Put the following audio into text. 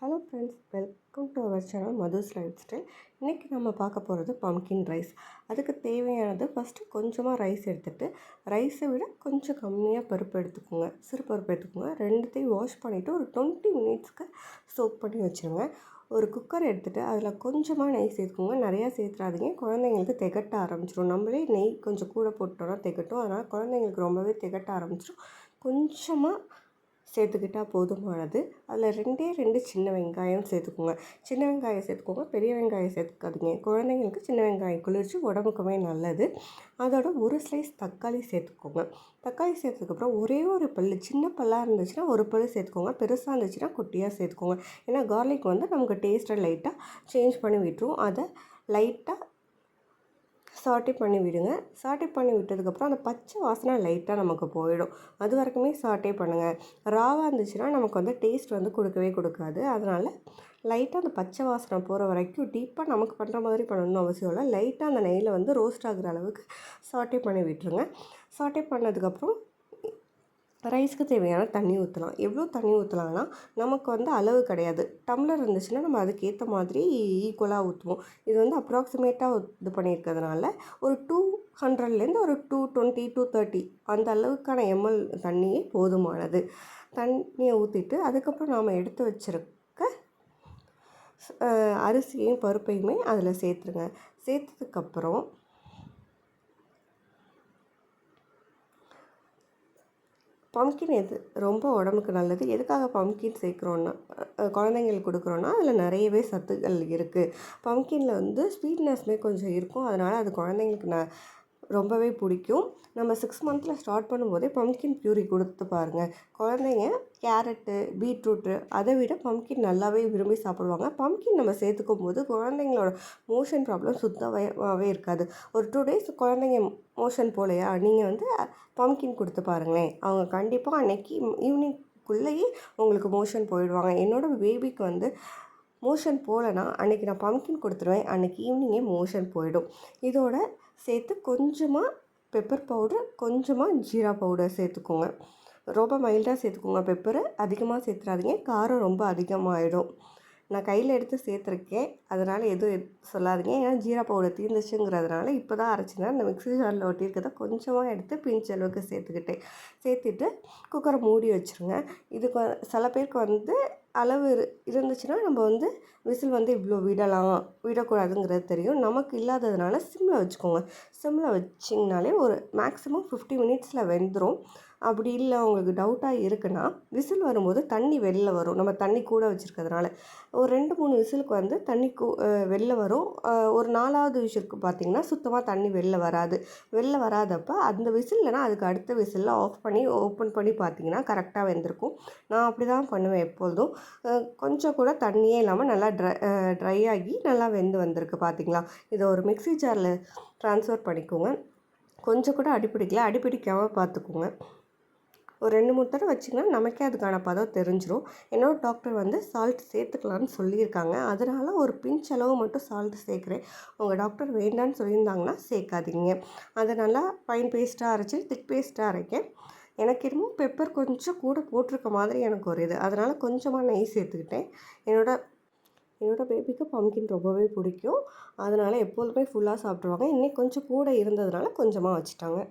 Hello friends, welcome to our channel Madhu's life style. இன்றைக்கி நம்ம பார்க்க போகிறது பம்கின் ரைஸ். அதுக்கு தேவையானது ஃபஸ்ட்டு கொஞ்சமாக ரைஸ் எடுத்துகிட்டு, ரைஸை விட கொஞ்சம் கம்மியாக பருப்பு எடுத்துக்கோங்க, சிறு பருப்பு எடுத்துக்கோங்க. ரெண்டுத்தையும் வாஷ் பண்ணிவிட்டு ஒரு 20 மினிட்ஸ்க்கு சோக் பண்ணி வச்சுருங்க. ஒரு குக்கர் எடுத்துகிட்டு அதில் கொஞ்சமாக நெய் சேர்த்துக்கோங்க. நிறையா சேர்த்துறாதீங்க, குழந்தைங்களுக்கு திகட்ட ஆரம்பிச்சிடும். நம்மளே நெய் கொஞ்சம் கூட போட்டோன்னா திகட்டும், அதனால் குழந்தைங்களுக்கு ரொம்பவே திகட்ட ஆரம்பிச்சிடும். கொஞ்சமாக சேர்த்துக்கிட்டால் போதுமானது. அதில் 2 சின்ன வெங்காயம் சேர்த்துக்கோங்க. சின்ன வெங்காயம் சேர்த்துக்கோங்க, பெரிய வெங்காயம் சேர்த்துக்காதீங்க. குழந்தைங்களுக்கு சின்ன வெங்காயம் குளிர்ச்சி, உடம்புக்குமே நல்லது. அதோட ஒரு ஸ்லைஸ் தக்காளி சேர்த்துக்கோங்க. தக்காளி சேர்த்ததுக்கப்புறம் ஒரே ஒரு பல், சின்ன பல்லாக இருந்துச்சுன்னா ஒரு பல் சேர்த்துக்கோங்க, பெருசாக இருந்துச்சுன்னா குட்டியாக சேர்த்துக்கோங்க. ஏன்னா கார்லிக் நமக்கு டேஸ்ட்டை லைட்டாக சேஞ்ச் பண்ணி விட்டுரும். அதை லைட்டாக சாட்டே பண்ணி விடுங்க. சாட்டே பண்ணி விட்டதுக்கப்புறம் அந்த பச்சை வாசனை லைட்டாக நமக்கு போயிடும். அது வரைக்குமே சாட்டே பண்ணுங்கள். ராவாக இருந்துச்சுன்னா நமக்கு டேஸ்ட் கொடுக்கவே கொடுக்காது. அதனால் லைட்டாக அந்த பச்சை வாசனை போகிற வரைக்கும் டீப்பாக நமக்கு பண்ணுற மாதிரி பண்ணணும்னு அவசியம் இல்லை. லைட்டாக அந்த நெய்யில் ரோஸ்ட் ஆகிற அளவுக்கு சாட்டே பண்ணி விட்டுருங்க. சாட்டே பண்ணதுக்கப்புறம் ரைஸ்க்கு தேவையான தண்ணி ஊற்றலாம். எவ்வளோ தண்ணி ஊற்றலாம்னா, நமக்கு அளவு கிடையாது. டம்ளர் இருந்துச்சுன்னா நம்ம அதுக்கேற்ற மாதிரி ஈக்குவலாக ஊற்றுவோம். இது அப்ராக்சிமேட்டாக இது பண்ணியிருக்கிறதுனால ஒரு 200லேருந்து ஒரு 220 230 அந்த அளவுக்கான எம்எல் தண்ணியே போதுமானது. தண்ணியை ஊற்றிட்டு அதுக்கப்புறம் நாம் எடுத்து வச்சுருக்க அரிசியையும் பருப்பையுமே அதில் சேர்த்துருங்க. சேர்த்ததுக்கப்புறம் பம்கின் ரொம்ப உடம்புக்கு நல்லது. எதுக்காக பம்கின் சேர்க்குறோன்னா, குழந்தைங்களுக்கு கொடுக்குறோன்னா அதில் நிறையவே சத்துக்கள் இருக்குது. பம்கினில் ஸ்வீட்னஸ்மே கொஞ்சம் இருக்கும். அதனால் அது குழந்தைங்களுக்கு ரொம்பவே பிடிக்கும். நம்ம 6 மந்த்தில் ஸ்டார்ட் பண்ணும்போதே பம்கின் பியூரி கொடுத்து பாருங்கள். குழந்தைங்க கேரட்டு, பீட்ரூட்டு அதை விட பம்கின் நல்லாவே விரும்பி சாப்பிடுவாங்க. பம்கின் நம்ம சேர்த்துக்கும் போது குழந்தைங்களோட மோஷன் ப்ராப்ளம் சுத்தமாகவே இருக்காது. ஒரு 2 டேஸ் குழந்தைங்க மோஷன் போகலையா, நீங்கள் பம்கின் கொடுத்து பாருங்களேன். அவங்க கண்டிப்பாக அன்றைக்கி ஈவினிங்குள்ளேயே உங்களுக்கு மோஷன் போயிடுவாங்க. என்னோடய பேபிக்கு மோஷன் போகலன்னா அன்றைக்கி நான் பம்கின் கொடுத்துருவேன். அன்றைக்கி ஈவினிங்கே மோஷன் போயிடும். இதோட சேர்த்து கொஞ்சமாக பெப்பர் பவுடர், கொஞ்சமாக ஜீரா பவுடர் சேர்த்துக்கோங்க. ரொம்ப மைல்டாக சேர்த்துக்கோங்க. பெப்பரை அதிகமாக சேர்த்துறாதீங்க, காரம் ரொம்ப அதிகமாகிடும். நான் கையில் எடுத்து சேர்த்துருக்கேன், அதனால் எதுவும் சொல்லாதீங்க. ஏன்னா ஜீரா பவுடர் தீர்ந்துச்சுங்கிறதுனால இப்போ தான் அரைச்சினா அந்த மிக்ஸி ஜாரில் ஒட்டியிருக்கதை கொஞ்சமாக எடுத்து பிஞ்ச் அளவுக்கு சேர்த்துட்டு குக்கரை மூடி வச்சுருங்க. இதுக்கு சில பேருக்கு அளவு இருந்துச்சுன்னா நம்ம விசில் இவ்வளோ விடக்கூடாதுங்கிறது தெரியும். நமக்கு இல்லாததுனால சிம்மில் வச்சுக்கோங்க. சிம்மில் வச்சிங்கனாலே ஒரு மேக்ஸிமம் 50 மினிட்ஸில் வெந்துடும். அப்படி இல்லை உங்களுக்கு டவுட்டாக இருக்குன்னா, விசில் வரும்போது தண்ணி வெளில வரும். நம்ம தண்ணி கூட வச்சுருக்கிறதுனால ஒரு 2-3 விசிலுக்கு தண்ணி வெளில வரும். ஒரு 4வது விசிலுக்கு பார்த்திங்கன்னா சுத்தமாக தண்ணி வெளில வராது. வெளில வராதப்போ அந்த விசில்லைனா அதுக்கு அடுத்த விசிலில் ஆஃப் பண்ணி ஓப்பன் பண்ணி பார்த்திங்கன்னா கரெக்டாக வெந்திருக்கும். நான் அப்படி தான் பண்ணுவேன் எப்பொழுதும். கொஞ்சம் கூட தண்ணியே இல்லாமல் நல்லா ட்ரை ஆகி நல்லா வெந்து வந்திருக்கு பார்த்திங்களா. இதை ஒரு மிக்ஸி ஜாரில் ட்ரான்ஸ்ஃபர் பண்ணிக்கோங்க. கொஞ்சம் கூட அடிப்பிடிக்காமல் பார்த்துக்கோங்க. ஒரு 2-3 தடவை வச்சிங்கன்னா நமக்கே அதுக்கான பதம் தெரிஞ்சிடும். என்னோட டாக்டர் சால்ட் சேர்த்துக்கலான்னு சொல்லியிருக்காங்க. அதனால் ஒரு பிஞ்ச் அளவு மட்டும் சால்ட் சேர்க்குறேன். உங்கள் டாக்டர் வேண்டான்னு சொல்லியிருந்தாங்கன்னா சேர்க்காதீங்க. அதை நல்லா ஃபைன் பேஸ்ட்டாக அரைச்சி திக் பேஸ்ட்டாக அரைக்கேன். எனக்கு என்னமோ பெப்பர் கொஞ்சம் கூட போட்டிருக்க மாதிரி எனக்கு ஒரு இது, அதனால் கொஞ்சமாக நெய் சேர்த்துக்கிட்டேன். என்னோடய பேபிக்கு பம்கின் ரொம்பவே பிடிக்கும். அதனால் எப்போதுமே ஃபுல்லாக சாப்பிட்ருவாங்க. இன்னைக்கு கொஞ்சம் கூட இருந்ததுனால கொஞ்சமாக வச்சுட்டாங்க.